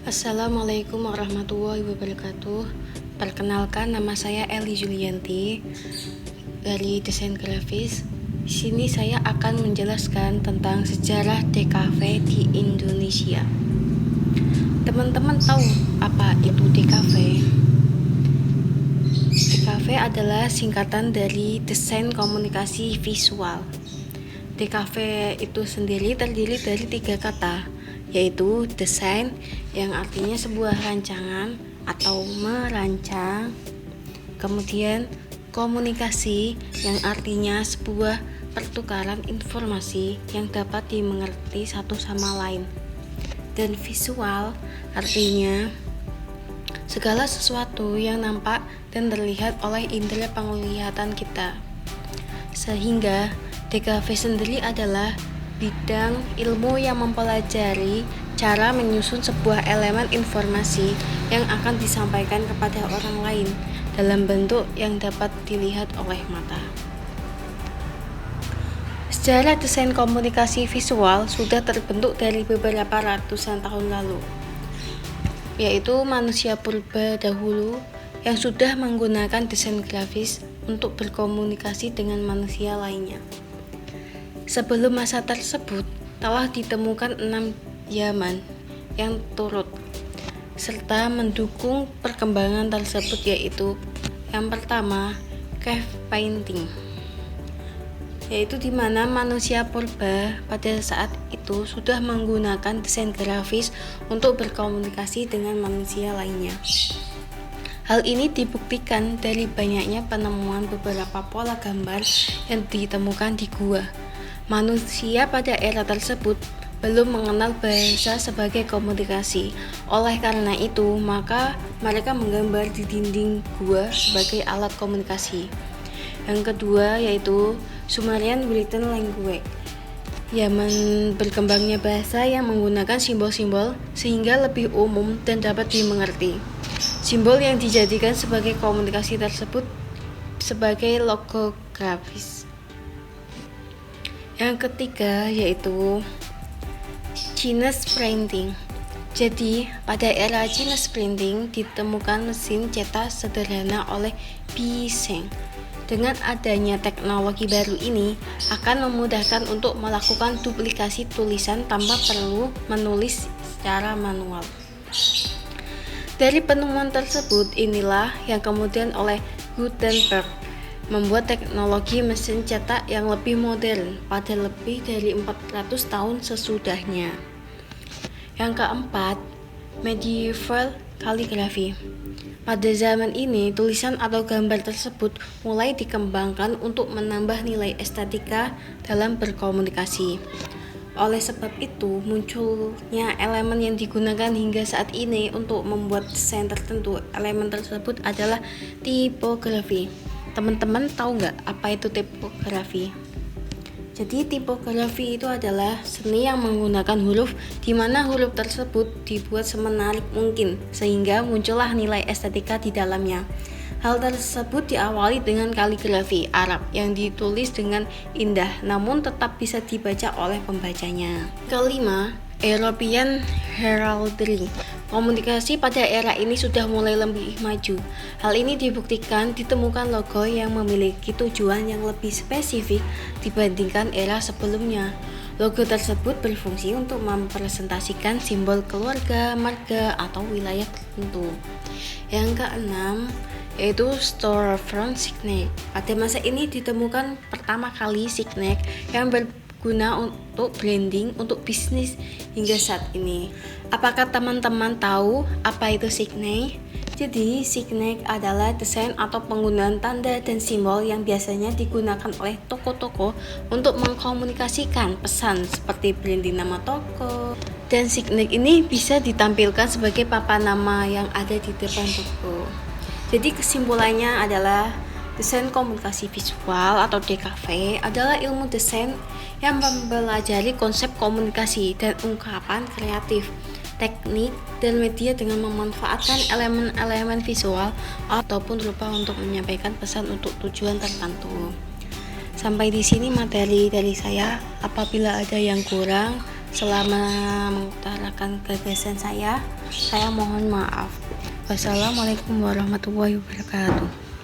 Assalamualaikum warahmatullahi wabarakatuh. Perkenalkan, nama saya Eli Julianti dari Desain Grafis. Di sini saya akan menjelaskan tentang sejarah DKV di Indonesia. Teman-teman tahu apa itu DKV? DKV adalah singkatan dari Desain Komunikasi Visual. DKV itu sendiri terdiri dari 3 kata, yaitu desain yang artinya sebuah rancangan atau merancang, kemudian komunikasi yang artinya sebuah pertukaran informasi yang dapat dimengerti satu sama lain, dan visual artinya segala sesuatu yang nampak dan terlihat oleh indera penglihatan kita. Sehingga DKV sendiri adalah bidang ilmu yang mempelajari cara menyusun sebuah elemen informasi yang akan disampaikan kepada orang lain dalam bentuk yang dapat dilihat oleh mata. Sejarah desain komunikasi visual sudah terbentuk dari beberapa ratusan tahun lalu, yaitu manusia purba dahulu yang sudah menggunakan desain grafis untuk berkomunikasi dengan manusia lainnya. Sebelum masa tersebut, telah ditemukan 6 zaman yang turut serta mendukung perkembangan tersebut, yaitu yang pertama, cave painting, yaitu di mana manusia purba pada saat itu sudah menggunakan desain grafis untuk berkomunikasi dengan manusia lainnya. Hal ini dibuktikan dari banyaknya penemuan beberapa pola gambar yang ditemukan di gua. Manusia pada era tersebut belum mengenal bahasa sebagai komunikasi. Oleh karena itu, maka mereka menggambar di dinding gua sebagai alat komunikasi. Yang kedua yaitu Sumerian Written Language. Zaman berkembangnya bahasa yang menggunakan simbol-simbol sehingga lebih umum dan dapat dimengerti. Simbol yang dijadikan sebagai komunikasi tersebut sebagai logografis. Yang ketiga yaitu Chinese Printing. Jadi, pada era Chinese Printing ditemukan mesin cetak sederhana oleh Bi Sheng. Dengan adanya teknologi baru ini akan memudahkan untuk melakukan duplikasi tulisan tanpa perlu menulis secara manual. Dari penemuan tersebut inilah yang kemudian oleh Gutenberg membuat teknologi mesin cetak yang lebih modern pada lebih dari 400 tahun sesudahnya. Yang keempat, medieval calligraphy. Pada zaman ini, tulisan atau gambar tersebut mulai dikembangkan untuk menambah nilai estetika dalam berkomunikasi. Oleh sebab itu, munculnya elemen yang digunakan hingga saat ini untuk membuat desain tertentu. Elemen tersebut adalah tipografi. Teman-teman tahu nggak apa itu tipografi? Jadi tipografi itu adalah seni yang menggunakan huruf di mana huruf tersebut dibuat semenarik mungkin sehingga muncullah nilai estetika di dalamnya. Hal tersebut diawali dengan kaligrafi Arab yang ditulis dengan indah namun tetap bisa dibaca oleh pembacanya. Kelima, European Heraldry. Komunikasi pada era ini sudah mulai lebih maju. Hal ini dibuktikan ditemukan logo yang memiliki tujuan yang lebih spesifik dibandingkan era sebelumnya. Logo tersebut berfungsi untuk mempresentasikan simbol keluarga, marga, atau wilayah tertentu. Yang keenam yaitu storefront signet. Pada masa ini ditemukan pertama kali signet yang berguna untuk branding untuk bisnis hingga saat ini. Apakah teman-teman tahu apa itu signet? Jadi signet adalah desain atau penggunaan tanda dan simbol yang biasanya digunakan oleh toko-toko untuk mengkomunikasikan pesan seperti branding nama toko. Dan signet ini bisa ditampilkan sebagai papan nama yang ada di depan toko. Jadi kesimpulannya adalah desain komunikasi visual atau DKV adalah ilmu desain yang mempelajari konsep komunikasi dan ungkapan kreatif, teknik, dan media dengan memanfaatkan elemen-elemen visual ataupun rupa untuk menyampaikan pesan untuk tujuan tertentu. Sampai di sini materi dari saya. Apabila ada yang kurang, selama mengutarakan gagasan saya mohon maaf. Wassalamualaikum warahmatullahi wabarakatuh.